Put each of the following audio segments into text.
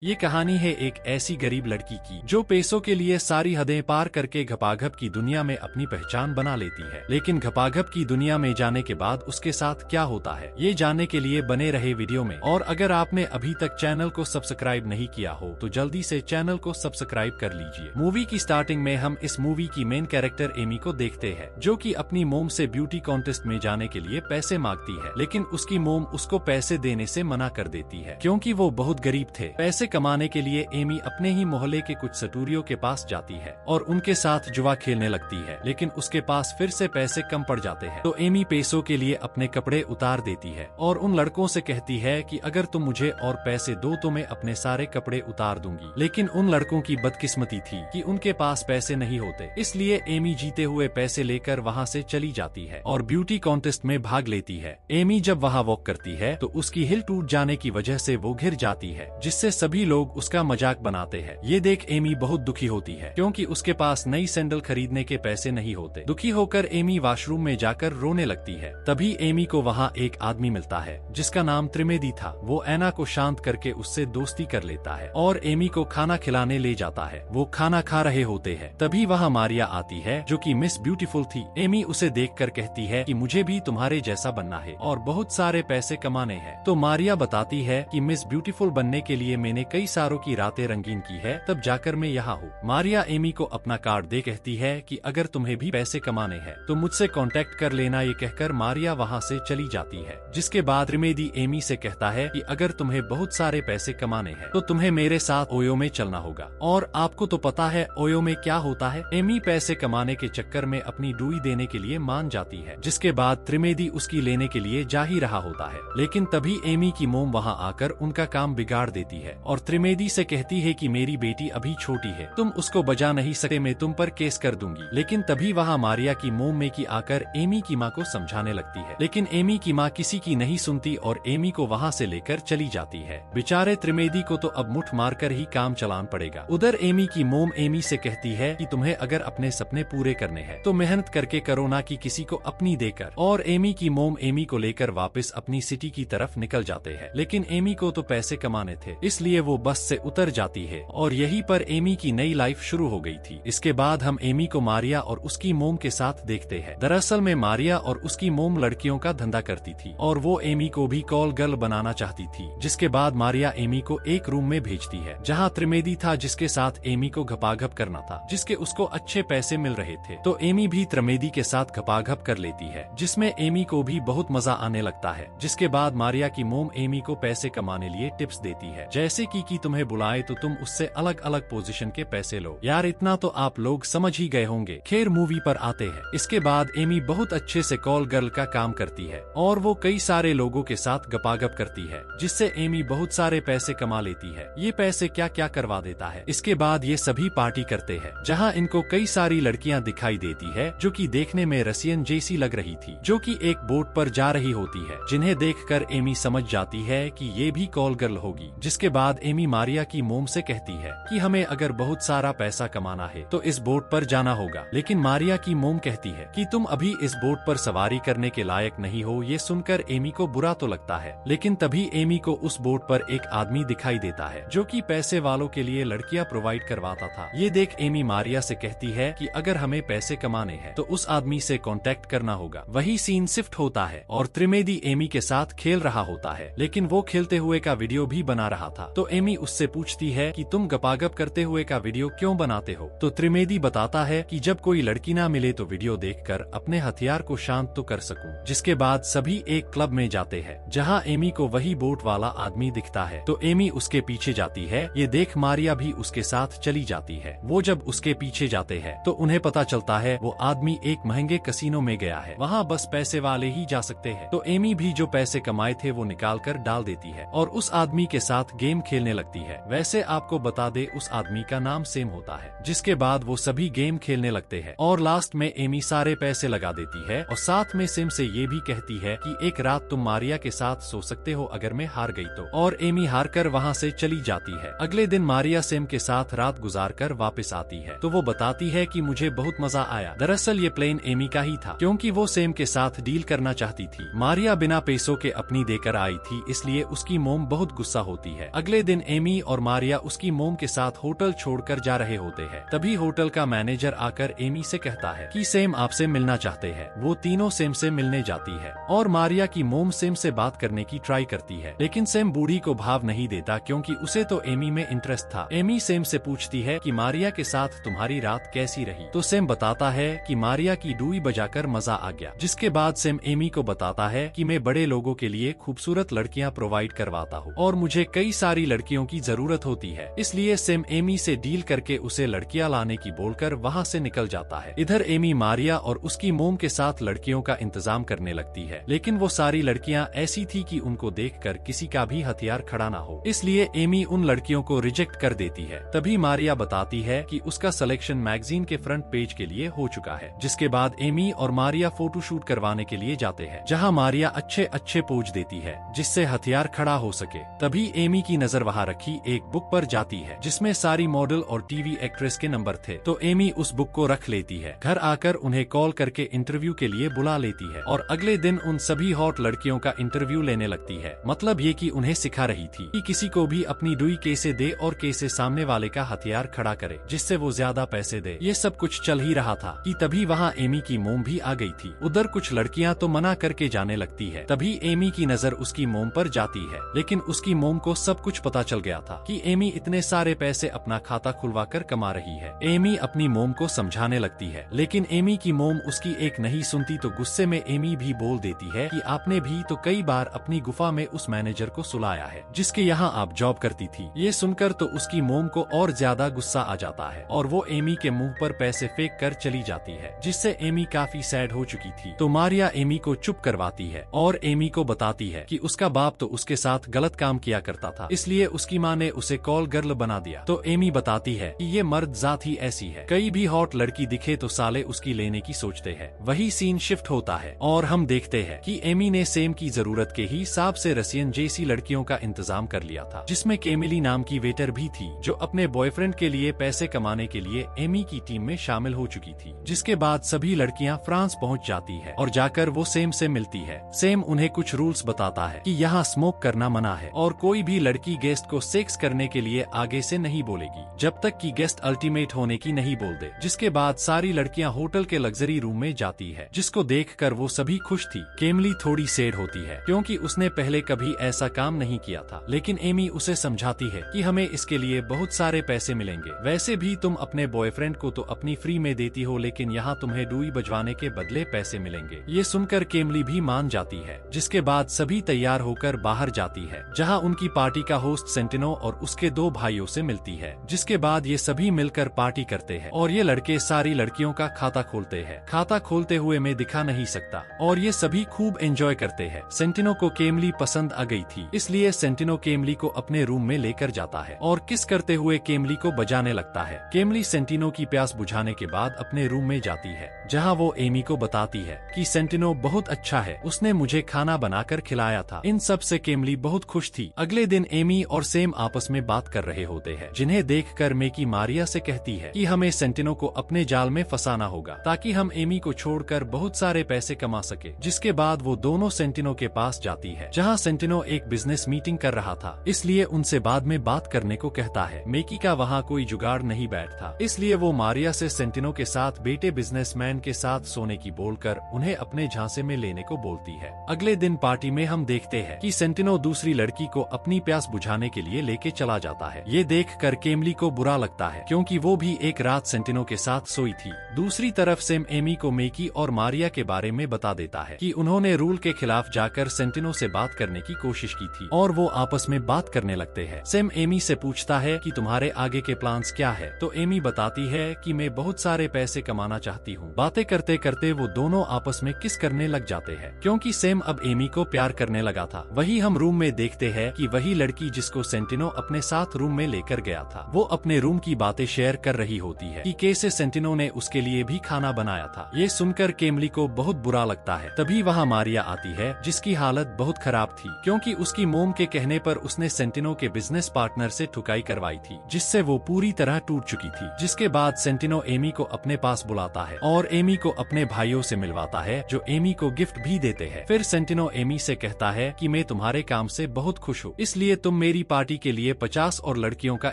ये कहानी है एक ऐसी गरीब लड़की की जो पैसों के लिए सारी हदें पार करके घपाघप की दुनिया में अपनी पहचान बना लेती है। लेकिन घपाघप की दुनिया में जाने के बाद उसके साथ क्या होता है, ये जानने के लिए बने रहे वीडियो में। और अगर आपने अभी तक चैनल को सब्सक्राइब नहीं किया हो तो जल्दी से चैनल को सब्सक्राइब कर लीजिए। मूवी की स्टार्टिंग में हम इस मूवी की मेन कैरेक्टर एमी को देखते हैं, जो कि अपनी मोम से ब्यूटी कॉन्टेस्ट में जाने के लिए पैसे मांगती है। लेकिन उसकी मोम उसको पैसे देने से मना कर देती है, क्योंकि वो बहुत गरीब थे। पैसे कमाने के लिए एमी अपने ही मोहल्ले के कुछ सटूरियों के पास जाती है और उनके साथ जुआ खेलने लगती है। लेकिन उसके पास फिर से पैसे कम पड़ जाते हैं, तो एमी पैसों के लिए अपने कपड़े उतार देती है और उन लड़कों से कहती है कि अगर तुम मुझे और पैसे दो तो मैं अपने सारे कपड़े उतार दूंगी। लेकिन उन लड़कों की बदकिस्मती थी कि उनके पास पैसे नहीं होते, इसलिए एमी जीते हुए पैसे लेकर वहाँ से चली जाती है और ब्यूटी कॉन्टेस्ट में भाग लेती है। एमी जब वहाँ वॉक करती है तो उसकी हिल टूट जाने की वजह से वो गिर जाती है, जिससे सभी लोग उसका मजाक बनाते हैं। ये देख एमी बहुत दुखी होती है, क्योंकि उसके पास नई सैंडल खरीदने के पैसे नहीं होते। दुखी होकर एमी वॉशरूम में जाकर रोने लगती है। तभी एमी को वहाँ एक आदमी मिलता है जिसका नाम त्रिवेदी था। वो ऐना को शांत करके उससे दोस्ती कर लेता है और एमी को खाना खिलाने ले जाता है। वो खाना खा रहे होते हैं, तभी वहाँ मारिया आती है जो कि मिस ब्यूटीफुल थी। एमी उसे देखकर कहती है कि मुझे भी तुम्हारे जैसा बनना है और बहुत सारे पैसे कमाने हैं। तो मारिया बताती है कि मिस ब्यूटीफुल बनने के लिए मैंने कई सारों की रातें रंगीन की है, तब जाकर मैं यहाँ हूँ। मारिया एमी को अपना कार्ड दे कहती है कि अगर तुम्हें भी पैसे कमाने हैं तो मुझसे कांटेक्ट कर लेना। ये कहकर मारिया वहाँ से चली जाती है। जिसके बाद त्रिवेदी एमी से कहता है कि अगर तुम्हें बहुत सारे पैसे कमाने हैं तो तुम्हें मेरे साथ ओयो में चलना होगा। और आपको तो पता है ओयो में क्या होता है। एमी पैसे कमाने के चक्कर में अपनी डुई देने के लिए मान जाती है। जिसके बाद त्रिवेदी उसकी लेने के लिए जा ही रहा होता है, लेकिन तभी एमी की मोम वहाँ आकर उनका काम बिगाड़ देती है और त्रिवेदी से कहती है कि मेरी बेटी अभी छोटी है, तुम उसको बजा नहीं सकते, मैं तुम पर केस कर दूंगी। लेकिन तभी वहाँ मारिया की मोम मेकी आकर एमी की माँ को समझाने लगती है, लेकिन एमी की माँ किसी की नहीं सुनती और एमी को वहाँ से लेकर चली जाती है। बेचारे त्रिवेदी को तो अब मुठ मारकर ही काम चलाना पड़ेगा। उधर एमी की मोम एमी से कहती है कि तुम्हें अगर अपने सपने पूरे करने हैं तो मेहनत करके करो, ना कि किसी को अपनी देकर। और एमी की मोम एमी को लेकर वापस अपनी सिटी की तरफ निकल जाते हैं। लेकिन एमी को तो पैसे कमाने थे, इसलिए वो बस से उतर जाती है और यहीं पर एमी की नई लाइफ शुरू हो गई थी। इसके बाद हम एमी को मारिया और उसकी मोम के साथ देखते हैं। दरअसल में मारिया और उसकी मोम लड़कियों का धंधा करती थी और वो एमी को भी कॉल गर्ल बनाना चाहती थी। जिसके बाद मारिया एमी को एक रूम में भेजती है जहाँ त्रिवेदी था, जिसके साथ एमी को घपाघप करना था, जिसके उसको अच्छे पैसे मिल रहे थे। तो एमी भी त्रिवेदी के साथ घपाघप कर लेती है, जिसमें एमी को भी बहुत मजा आने लगता है। जिसके बाद मारिया की मोम एमी को पैसे कमाने लिए टिप्स देती है, जैसे कि तुम्हें बुलाए तो तुम उससे अलग अलग पोजीशन के पैसे लो। यार इतना तो आप लोग समझ ही गए होंगे। खैर मूवी पर आते हैं। इसके बाद एमी बहुत अच्छे से कॉल गर्ल का काम करती है और वो कई सारे लोगों के साथ गपागप करती है, जिससे एमी बहुत सारे पैसे कमा लेती है। ये पैसे क्या क्या करवा देता है। इसके बाद ये सभी पार्टी करते हैं, जहाँ इनको कई सारी लड़कियाँ दिखाई देती है जो कि देखने में रसियन जैसी लग रही थी, जो कि एक बोट पर जा रही होती है, जिन्हें देखकर एमी समझ जाती है कि ये भी कॉल गर्ल होगी। जिसके बाद एमी मारिया की मोम से कहती है कि हमें अगर बहुत सारा पैसा कमाना है तो इस बोट पर जाना होगा। लेकिन मारिया की मोम कहती है कि तुम अभी इस बोट पर सवारी करने के लायक नहीं हो। ये सुनकर एमी को बुरा तो लगता है, लेकिन तभी एमी को उस बोट पर एक आदमी दिखाई देता है जो कि पैसे वालों के लिए लड़कियां प्रोवाइड करवाता था। ये देख एमी मारिया से कहती है कि अगर हमें पैसे कमाने हैं तो उस आदमी से कांटेक्ट करना होगा। वही सीन शिफ्ट होता है और त्रिवेदी एमी के साथ खेल रहा होता है, लेकिन वो खेलते हुए का वीडियो भी बना रहा था। तो एमी उससे पूछती है कि तुम गपागप करते हुए का वीडियो क्यों बनाते हो। तो त्रिवेदी बताता है कि जब कोई लड़की ना मिले तो वीडियो देखकर अपने हथियार को शांत तो कर सकूं। जिसके बाद सभी एक क्लब में जाते हैं, जहां एमी को वही बोट वाला आदमी दिखता है। तो एमी उसके पीछे जाती है। ये देख मारिया भी उसके साथ चली जाती है। वो जब उसके पीछे जाते हैं तो उन्हें पता चलता है वो आदमी एक महंगे कसीनो में गया है, वहाँ बस पैसे वाले ही जा सकते हैं। तो एमी भी जो पैसे कमाए थे वो निकाल कर डाल देती है और उस आदमी के साथ गेम खेलने लगती है। वैसे आपको बता दे उस आदमी का नाम सेम होता है। जिसके बाद वो सभी गेम खेलने लगते हैं और लास्ट में एमी सारे पैसे लगा देती है और साथ में सेम से ये भी कहती है कि एक रात तुम मारिया के साथ सो सकते हो अगर मैं हार गई तो। और एमी हार कर वहाँ से चली जाती है। अगले दिन मारिया सेम के साथ रात गुजार कर वापस आती है तो वो बताती है कि मुझे बहुत मजा आया। दरअसल ये प्लेन एमी का ही था, क्योंकि वो सेम के साथ डील करना चाहती थी। मारिया बिना पैसों के अपनी देकर आई थी, इसलिए उसकी मोम बहुत गुस्सा होती है। अगले दिन एमी और मारिया उसकी मोम के साथ होटल छोड़कर जा रहे होते हैं। तभी होटल का मैनेजर आकर एमी से कहता है कि सैम आपसे मिलना चाहते हैं। वो तीनों सैम से मिलने जाती है और मारिया की मोम सैम से बात करने की ट्राई करती है, लेकिन सैम बूढ़ी को भाव नहीं देता क्योंकि उसे तो एमी में इंटरेस्ट था। एमी सैम से पूछती है कि मारिया के साथ तुम्हारी रात कैसी रही, तो सैम बताता है कि मारिया की डुई बजाकर मजा आ गया। जिसके बाद सैम एमी को बताता है कि मैं बड़े लोगों के लिए खूबसूरत लड़कियां प्रोवाइड करवाता हूँ और मुझे कई सारी लड़कियों की जरूरत होती है, इसलिए सैम एमी से डील करके उसे लड़कियां लाने की बोलकर वहाँ से निकल जाता है। इधर एमी मारिया और उसकी मोम के साथ लड़कियों का इंतजाम करने लगती है, लेकिन वो सारी लड़कियां ऐसी थी कि उनको देखकर किसी का भी हथियार खड़ा ना हो, इसलिए एमी उन लड़कियों को रिजेक्ट कर देती है। तभी मारिया बताती है कि उसका सिलेक्शन मैगजीन के फ्रंट पेज के लिए हो चुका है। जिसके बाद एमी और मारिया फोटो शूट करवाने के लिए जाते हैं, जहां मारिया अच्छे अच्छे पोज देती है जिससे हथियार खड़ा हो सके। तभी एमी की नजर वहां रखी एक बुक पर जाती है जिसमें सारी मॉडल और टीवी एक्ट्रेस के नंबर थे, तो एमी उस बुक को रख लेती है। घर आकर उन्हें कॉल करके इंटरव्यू के लिए बुला लेती है और अगले दिन उन सभी हॉट लड़कियों का इंटरव्यू लेने लगती है। मतलब ये कि उन्हें सिखा रही थी कि किसी को भी अपनी डुई कैसे दे और कैसे सामने वाले का हथियार खड़ा करे जिससे वो ज्यादा पैसे दे। ये सब कुछ चल ही रहा था कि तभी वहाँ एमी की मोम भी आ गई थी। उधर कुछ लड़कियां तो मना करके जाने लगती है। तभी एमी की नजर उसकी मोम पर जाती है, लेकिन उसकी मोम को सब कुछ पता चल गया था कि एमी इतने सारे पैसे अपना खाता खुलवा कर कमा रही है। एमी अपनी मोम को समझाने लगती है, लेकिन एमी की मोम उसकी एक नहीं सुनती, तो गुस्से में एमी भी बोल देती है कि आपने भी तो कई बार अपनी गुफा में उस मैनेजर को सुलाया है जिसके यहाँ आप जॉब करती थी। ये सुनकर तो उसकी मोम को और ज्यादा गुस्सा आ जाता है और वो एमी के मुंह पर पैसे फेंक कर चली जाती है, जिससे एमी काफी सैड हो चुकी थी। तो मारिया एमी को चुप करवाती है और एमी को बताती है कि उसका बाप तो उसके साथ गलत काम किया करता था, इसलिए उसकी माँ ने उसे कॉल गर्ल बना दिया। तो एमी बताती है कि ये मर्द जात ही ऐसी है, कई भी हॉट लड़की दिखे तो साले उसकी लेने की सोचते हैं। वही सीन शिफ्ट होता है और हम देखते हैं कि एमी ने सेम की जरूरत के हिसाब से रसियन जैसी लड़कियों का इंतजाम कर लिया था, जिसमें केमिली नाम की वेटर भी थी जो अपने बॉयफ्रेंड के लिए पैसे कमाने के लिए एमी की टीम में शामिल हो चुकी थी। जिसके बाद सभी लड़कियां फ्रांस पहुंच जाती है और जाकर वो सेम से मिलती है। सेम उन्हें कुछ रूल्स बताता है कि यहाँ स्मोक करना मना है और कोई भी लड़की गेस्ट को सेक्स करने के लिए आगे से नहीं बोलेगी जब तक कि गेस्ट अल्टीमेट होने की नहीं बोल दे। जिसके बाद सारी लड़कियां होटल के लग्जरी रूम में जाती है, जिसको देखकर वो सभी खुश थी। केमली थोड़ी सैड होती है क्योंकि उसने पहले कभी ऐसा काम नहीं किया था, लेकिन एमी उसे समझाती है कि हमें इसके लिए बहुत सारे पैसे मिलेंगे। वैसे भी तुम अपने बॉयफ्रेंड को तो अपनी फ्री में देती हो, लेकिन यहाँ तुम्हें डुई बजवाने के बदले पैसे मिलेंगे। ये सुनकर केमली भी मान जाती है। जिसके बाद सभी तैयार होकर बाहर जाती है, जहाँ उनकी पार्टी का होस्ट सेंटिनो और उसके 2 भाइयों से मिलती है। जिसके बाद ये सभी मिलकर पार्टी करते हैं और ये लड़के सारी लड़कियों का खाता खोलते हैं। खाता खोलते हुए मैं दिखा नहीं सकता और ये सभी खूब एंजॉय करते हैं। सेंटिनो को केमली पसंद आ गई थी, इसलिए सेंटिनो केमली को अपने रूम में लेकर जाता है और किस करते हुए केमली को बजाने लगता है। केमली सेंटिनो की प्यास बुझाने के बाद अपने रूम में जाती है, जहाँ वो एमी को बताती है कि सेंटिनो बहुत अच्छा है, उसने मुझे खाना बनाकर खिलाया था। इन सब से केमली बहुत खुश थी। अगले दिन एमी और सेम आपस में बात कर रहे होते हैं, जिन्हें देखकर मेकी मारिया से कहती है कि हमें सेंटिनो को अपने जाल में फंसाना होगा ताकि हम एमी को छोड़कर बहुत सारे पैसे कमा सके। जिसके बाद वो दोनों सेंटिनो के पास जाती है, जहाँ सेंटिनो एक बिजनेस मीटिंग कर रहा था, इसलिए उनसे बाद में बात करने को कहता है। मेकी का वहाँ कोई जुगाड़ नहीं बैठता, इसलिए वो मारिया से सेंटिनो के साथ बेटे बिजनेसमैन के साथ सोने की बोलकर उन्हें अपने झांसे में लेने को बोलती है। अगले दिन पार्टी में हम देखते हैं कि सेंटिनो दूसरी लड़की को अपनी प्यास बुझाने के लिए लेके चला जाता है। ये देखकर केमली को बुरा लगता है क्योंकि वो भी एक रात सेंटिनो के साथ सोई थी। दूसरी तरफ सेम एमी को मेकी और मारिया के बारे में बता देता है कि उन्होंने रूल के खिलाफ जाकर सेंटिनो से बात करने की कोशिश की थी और वो आपस में बात करने लगते हैं। सेम एमी से पूछता है कि तुम्हारे आगे के प्लान्स क्या है, तो एमी बताती है कि मैं बहुत सारे पैसे कमाना चाहती हूँ। बातें करते करते वो दोनों आपस में किस करने लग जाते हैं क्योंकि सेम अब एमी को प्यार करने लगा था। वही हम रूम में देखते हैं कि वही लड़की जिसको सेंटिनो अपने साथ रूम में लेकर गया था, वो अपने रूम की बातें शेयर कर रही होती है कि कैसे सेंटिनो ने उसके लिए भी खाना बनाया था। ये सुनकर केमली को बहुत बुरा लगता है। तभी वहाँ मारिया आती है, जिसकी हालत बहुत खराब थी क्योंकि उसकी मोम के कहने पर उसने सेंटिनो के बिजनेस पार्टनर से ठुकाई करवाई थी, जिससे वो पूरी तरह टूट चुकी थी। जिसके बाद सेंटिनो एमी को अपने पास बुलाता है और एमी को अपने भाइयों से मिलवाता है, जो एमी को गिफ्ट भी देते हैं। फिर सेंटिनो एमी से कहता है कि मैं तुम्हारे काम से बहुत खुश हूँ, इसलिए तुम मेरी मेरी पार्टी के लिए 50 और लड़कियों का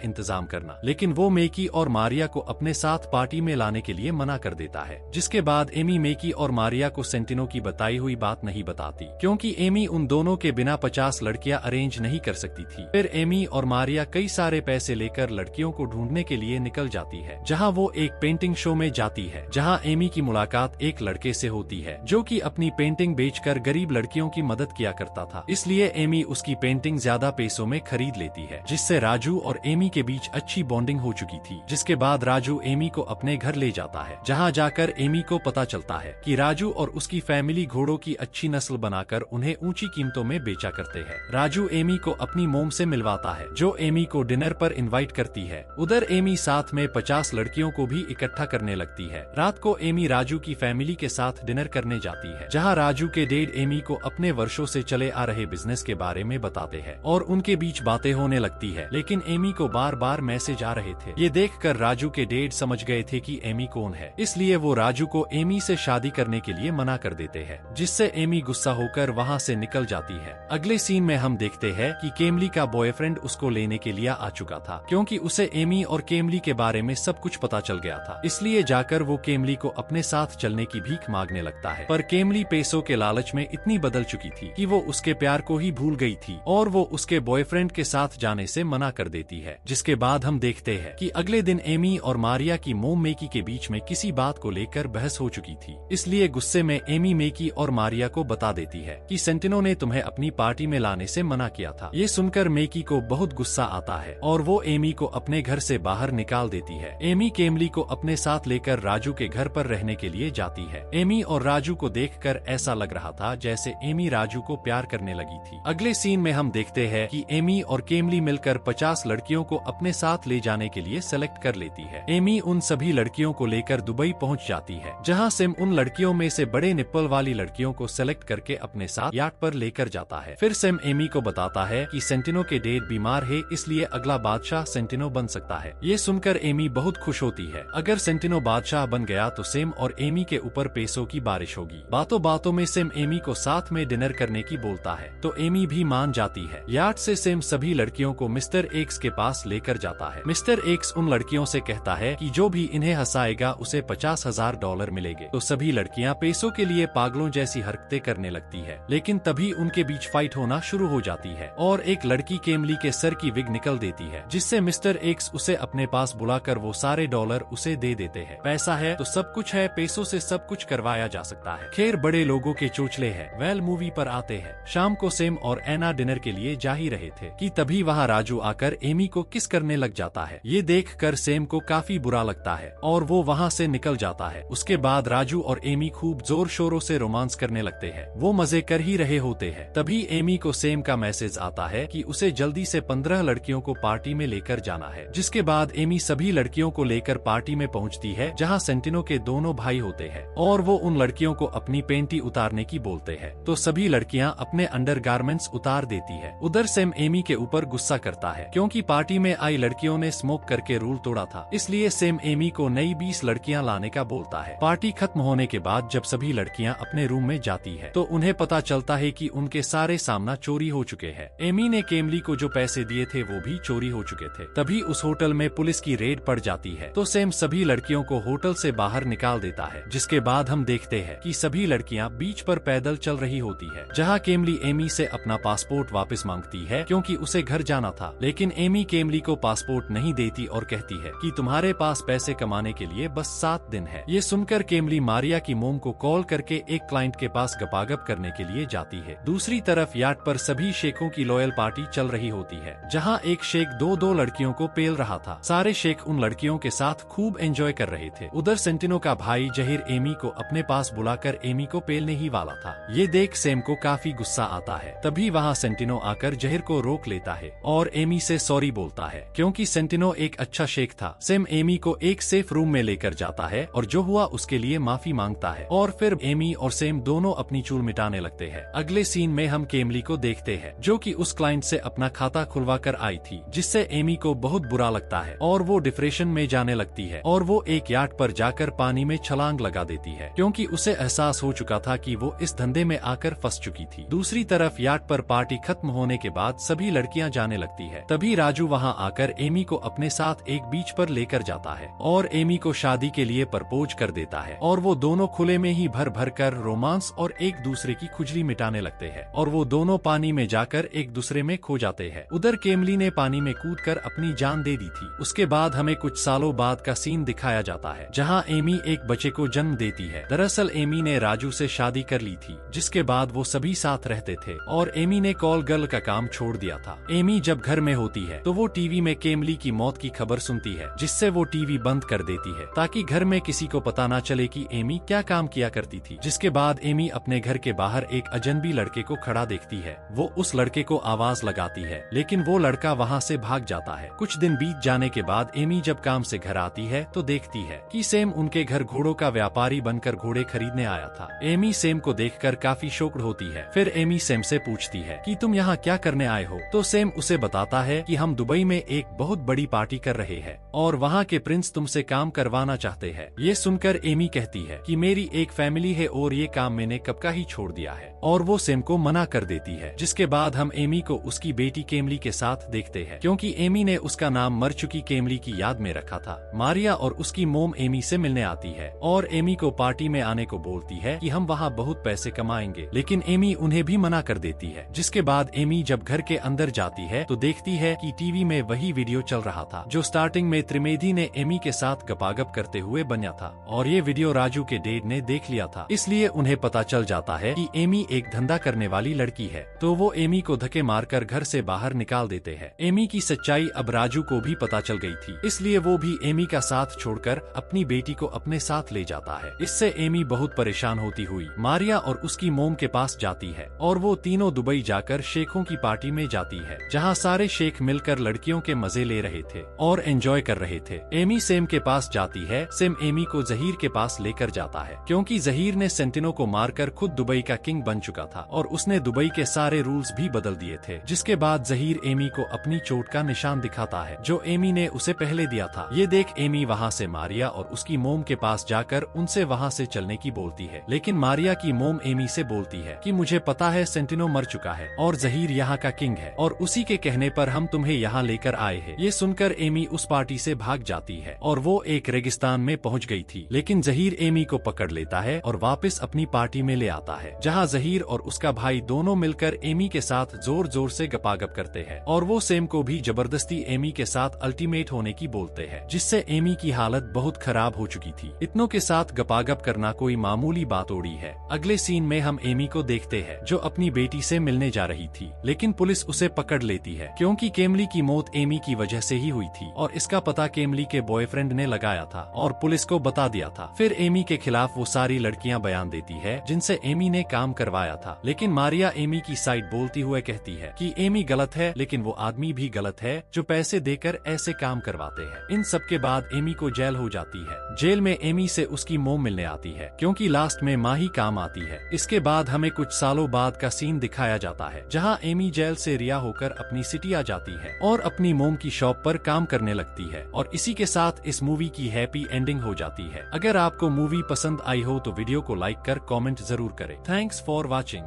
इंतजाम करना। लेकिन वो मेकी और मारिया को अपने साथ पार्टी में लाने के लिए मना कर देता है, जिसके बाद एमी मेकी और मारिया को सेंटिनो की बताई हुई बात नहीं बताती, क्योंकि एमी उन दोनों के बिना 50 लड़कियां अरेंज नहीं कर सकती थी। फिर एमी और मारिया कई सारे पैसे लेकर लड़कियों को ढूंढने के लिए निकल जाती है, जहां वो एक पेंटिंग शो में जाती है, जहां एमी की मुलाकात एक लड़के से होती है जो कि अपनी पेंटिंग बेचकर गरीब लड़कियों की मदद किया करता था। इसलिए एमी उसकी पेंटिंग ज्यादा पैसों में खरीद लेती है, जिससे राजू और एमी के बीच अच्छी बॉन्डिंग हो चुकी थी। जिसके बाद राजू एमी को अपने घर ले जाता है, जहां जाकर एमी को पता चलता है कि राजू और उसकी फैमिली घोड़ों की अच्छी नस्ल बनाकर उन्हें ऊंची कीमतों में बेचा करते हैं। राजू एमी को अपनी मोम से मिलवाता है, जो एमी को डिनर पर इनवाइट करती है। उधर एमी साथ में 50 लड़कियों को भी इकट्ठा करने लगती है। रात को एमी राजू की फैमिली के साथ डिनर करने जाती है, जहां राजू के डैड एमी को अपने वर्षों से चले आ रहे बिजनेस के बारे में बताते हैं और उनके बीच बातें होने लगती है। लेकिन एमी को बार बार मैसेज आ रहे थे। ये देखकर राजू के डैड समझ गए थे कि एमी कौन है, इसलिए वो राजू को एमी से शादी करने के लिए मना कर देते हैं, जिससे एमी गुस्सा होकर वहाँ से निकल जाती है। अगले सीन में हम देखते हैं कि केमली का बॉयफ्रेंड उसको लेने के लिए आ चुका था, क्योंकि उसे एमी और केमली के बारे में सब कुछ पता चल गया था। इसलिए जाकर वो केमली को अपने साथ चलने की भीख मांगने लगता है, पर केमली पैसों के लालच में इतनी बदल चुकी थी कि वो उसके प्यार को ही भूल गई थी और वो उसके बॉयफ्रेंड के साथ जाने से मना कर देती है। जिसके बाद हम देखते हैं कि अगले दिन एमी और मारिया की मोम मेकी के बीच में किसी बात को लेकर बहस हो चुकी थी। इसलिए गुस्से में एमी मेकी और मारिया को बता देती है कि सेंटिनो ने तुम्हें अपनी पार्टी में लाने से मना किया था। ये सुनकर मेकी को बहुत गुस्सा आता है और वो एमी को अपने घर से बाहर निकाल देती है। एमी केमली को अपने साथ लेकर राजू के घर पर रहने के लिए जाती है। एमी और राजू को देखकर ऐसा लग रहा था जैसे एमी राजू को प्यार करने लगी थी। अगले सीन में हम देखते हैं कि एमी और केमली मिलकर 50 लड़कियों को अपने साथ ले जाने के लिए सेलेक्ट कर लेती है। एमी उन सभी लड़कियों को लेकर दुबई पहुंच जाती है, जहां सिम उन लड़कियों में से बड़े निप्पल वाली लड़कियों को सेलेक्ट करके अपने साथ याट पर लेकर जाता है। फिर सिम एमी को बताता है कि सेंटिनो के डैड बीमार है, इसलिए अगला बादशाह सेंटिनो बन सकता है। ये सुनकर एमी बहुत खुश होती है। अगर सेंटिनो बादशाह बन गया तो सिम और एमी के ऊपर पैसों की बारिश होगी। बातों बातों में सिम एमी को साथ में डिनर करने की बोलता है, तो एमी भी मान जाती है। याट से सिम सभी लड़कियों को मिस्टर एक्स के पास लेकर जाता है। मिस्टर एक्स उन लड़कियों से कहता है कि जो भी इन्हें हंसाएगा उसे $50,000 मिलेंगे। तो सभी लड़कियां पैसों के लिए पागलों जैसी हरकतें करने लगती है। लेकिन तभी उनके बीच फाइट होना शुरू हो जाती है और एक लड़की केमली के सर की विग निकल देती है, जिससे मिस्टर एक्स उसे अपने पास बुलाकर वो सारे डॉलर उसे दे देते हैं। पैसा है तो सब कुछ है, पैसों से सब कुछ करवाया जा सकता है। खैर बड़े लोगों के चोचले है। वेल मूवी पर आते हैं। शाम को सेम और एना डिनर के लिए जा ही रहे थे कि तभी वहाँ राजू आकर एमी को किस करने लग जाता है। ये देखकर सेम को काफी बुरा लगता है और वो वहाँ से निकल जाता है। उसके बाद राजू और एमी खूब जोर शोरों से रोमांस करने लगते हैं। वो मजे कर ही रहे होते हैं। तभी एमी को सेम का मैसेज आता है कि उसे जल्दी से 15 लड़कियों को पार्टी में लेकर जाना है। जिसके बाद एमी सभी लड़कियों को लेकर पार्टी में पहुंचती है, जहां सेंटिनो के दोनों भाई होते हैं और वो उन लड़कियों को अपनी पेंटी उतारने की बोलते हैं। तो सभी लड़कियां अपने अंडरगारमेंट्स उतार देती है। उधर सेम एमी के ऊपर गुस्सा करता है, क्योंकि पार्टी में आई लड़कियों ने स्मोक करके रूल तोड़ा था। इसलिए सेम एमी को नई 20 लड़कियां लाने का बोलता है। पार्टी खत्म होने के बाद जब सभी लड़कियां अपने रूम में जाती है तो उन्हें पता चलता है कि उनके सारे सामान चोरी हो चुके हैं। एमी ने केमली को जो पैसे दिए थे वो भी चोरी हो चुके थे। तभी उस होटल में पुलिस की रेड पड़ जाती है, तो सेम सभी लड़कियों को होटल से बाहर निकाल देता है। जिसके बाद हम देखते हैं कि सभी लड़कियां बीच पर पैदल चल रही होती है, जहां केमली एमी से अपना पासपोर्ट वापस मांगती है, क्योंकि उसे घर जाना था। लेकिन एमी केमली को पासपोर्ट नहीं देती और कहती है कि तुम्हारे पास पैसे कमाने के लिए बस 7 दिन है। ये सुनकर केमली मारिया की मोम को कॉल करके एक क्लाइंट के पास गपागप करने के लिए जाती है। दूसरी तरफ याट पर सभी शेखों की लॉयल पार्टी चल रही होती है, जहां एक शेख दो लड़कियों को पेल रहा था। सारे शेख उन लड़कियों के साथ खूब एंजॉय कर रहे थे। उधर सेंटिनो का भाई जहीर एमी को अपने पास बुलाकर एमी को पेलने ही वाला था। ये देख सेम को काफी गुस्सा आता है। तभी वहाँ सेंटिनो आकर जहीर को रोक लेता है और एमी से सॉरी बोलता है, क्योंकि सेंटिनो एक अच्छा शेख था। सेम एमी को एक सेफ रूम में लेकर जाता है और जो हुआ उसके लिए माफी मांगता है और फिर एमी और सेम दोनों अपनी चूल मिटाने लगते हैं। अगले सीन में हम केमली को देखते हैं, जो कि उस क्लाइंट से अपना खाता खुलवा कर आई थी, जिससे एमी को बहुत बुरा लगता है और वो डिप्रेशन में जाने लगती है और वो एक याट पर जाकर पानी में छलांग लगा देती है, क्योंकि उसे एहसास हो चुका था कि वो इस धंधे में आकर फंस चुकी थी। दूसरी तरफ याट पर पार्टी खत्म होने के बाद सभी लड़कियां जाने लगती है। तभी राजू वहां आकर एमी को अपने साथ एक बीच पर लेकर जाता है और एमी को शादी के लिए प्रपोज कर देता है और वो दोनों खुले में ही भर भर कर रोमांस और एक दूसरे की खुजली मिटाने लगते हैं और वो दोनों पानी में जाकर एक दूसरे में खो जाते हैं। उधर केमली ने पानी में कूदकर अपनी जान दे दी थी। उसके बाद हमें कुछ सालों बाद का सीन दिखाया जाता है जहां एमी एक बच्चे को जन्म देती है। दरअसल एमी ने राजू से शादी कर ली थी, जिसके बाद वो सभी साथ रहते थे और एमी ने कॉल गर्ल का काम छोड़ दिया था। एमी जब घर में होती है तो वो टीवी में केमली की मौत की खबर सुनती है, जिससे वो टीवी बंद कर देती है ताकि घर में किसी को पता ना चले कि एमी क्या काम किया करती थी। जिसके बाद एमी अपने घर के बाहर एक अजनबी लड़के को खड़ा देखती है। वो उस लड़के को आवाज लगाती है, लेकिन वो लड़का वहाँ से भाग जाता है। कुछ दिन बीत जाने के बाद एमी जब काम से घर आती है तो देखती है कि सेम उनके घर घोड़ों का व्यापारी बनकर घोड़े खरीदने आया था। एमी सेम को देखकर काफी शॉक्ड होती है। फिर एमी सेम से पूछती है कि तुम यहाँ क्या करने आए हो, तो सेम उसे बताता है कि हम दुबई में एक बहुत बड़ी पार्टी कर रहे हैं और वहाँ के प्रिंस तुमसे काम करवाना चाहते हैं। ये सुनकर एमी कहती है कि मेरी एक फैमिली है और ये काम मैंने कब का ही छोड़ दिया है, और वो सेम को मना कर देती है। जिसके बाद हम एमी को उसकी बेटी केमली के साथ देखते हैं, क्योंकि एमी ने उसका नाम मर चुकी केमली की याद में रखा था। मारिया और उसकी मोम एमी से मिलने आती है और एमी को पार्टी में आने को बोलती है कि हम वहाँ बहुत पैसे कमाएंगे, लेकिन एमी उन्हें भी मना कर देती है। जिसके बाद एमी जब घर के अंदर जाती है तो देखती है कि टीवी में वही वीडियो चल रहा था जो स्टार्टिंग में त्रिवेदी ने एमी के साथ गपागप करते हुए बना था, और ये वीडियो राजू के डैड ने देख लिया था। इसलिए उन्हें पता चल जाता है कि एमी एक धंधा करने वाली लड़की है, तो वो एमी को धक्के मारकर घर से बाहर निकाल देते हैं। एमी की सच्चाई अब राजू को भी पता चल गई थी, इसलिए वो भी एमी का साथ छोड़कर अपनी बेटी को अपने साथ ले जाता है। इससे एमी बहुत परेशान होती हुई मारिया और उसकी मोम के पास जाती है और वो तीनों दुबई जाकर शेखों की पार्टी में जाती है, जहाँ सारे शेख मिलकर लड़कियों के मजे ले रहे थे और एंजॉय कर रहे थे। एमी सेम के पास जाती है। सेम एमी को जहीर के पास लेकर जाता है, क्योंकि जहीर ने सेंटिनो को मारकर खुद दुबई का किंग बन चुका था और उसने दुबई के सारे रूल्स भी बदल दिए थे। जिसके बाद जहीर एमी को अपनी चोट का निशान दिखाता है जो एमी ने उसे पहले दिया था। ये देख एमी वहाँ से मारिया और उसकी मोम के पास जाकर उनसे वहाँ से चलने की बोलती है, लेकिन मारिया की मोम एमी से बोलती है कि मुझे पता है सेंटिनो मर चुका है और जहीर यहाँ का किंग है और उसी के कहने पर हम तुम्हें यहाँ लेकर आए हैं। ये सुनकर एमी उस पार्टी से भाग जाती है और वो एक रेगिस्तान में पहुँच गई थी, लेकिन जहीर एमी को पकड़ लेता है और वापस अपनी पार्टी में ले आता है, जहाँ जहीर और उसका भाई दोनों मिलकर एमी के साथ जोर जोर से गपागप करते हैं और वो सेम को भी जबरदस्ती एमी के साथ अल्टीमेट होने की बोलते हैं, जिससे एमी की हालत बहुत खराब हो चुकी थी। इतनों के साथ गपागप करना कोई मामूली बात थोड़ी है। अगले सीन में हम एमी को देखते हैं जो अपनी बेटी से मिलने जा रही थी, लेकिन पुलिस उसे पकड़ लेती है, क्योंकि केमली की मौत एमी की वजह से ही हुई थी और इसका पता केमली के बॉयफ्रेंड ने लगाया था और पुलिस को बता दिया था। फिर एमी के खिलाफ वो सारी लड़कियां बयान देती है जिनसे एमी ने काम करवाया था, लेकिन मारिया एमी की साइड बोलती हुए कहती है कि एमी गलत है, लेकिन वो आदमी भी गलत है जो पैसे देकर ऐसे काम करवाते हैं। इन सब के बाद एमी को जेल हो जाती है। जेल में एमी से उसकी मोम मिलने आती है, क्योंकि लास्ट में माँ ही काम आती है। इसके बाद हमें कुछ सालों बाद का सीन दिखाया जाता है, जहाँ एमी जेल से रिहा होकर अपनी सिटी आ जाती है और अपनी मोम की शॉप पर काम करने लगती है, और इसी के साथ इस मूवी की हैप्पी एंडिंग हो जाती है। अगर आपको मूवी पसंद आई हो तो वीडियो को लाइक कर कमेंट जरूर करें। Thanks for watching.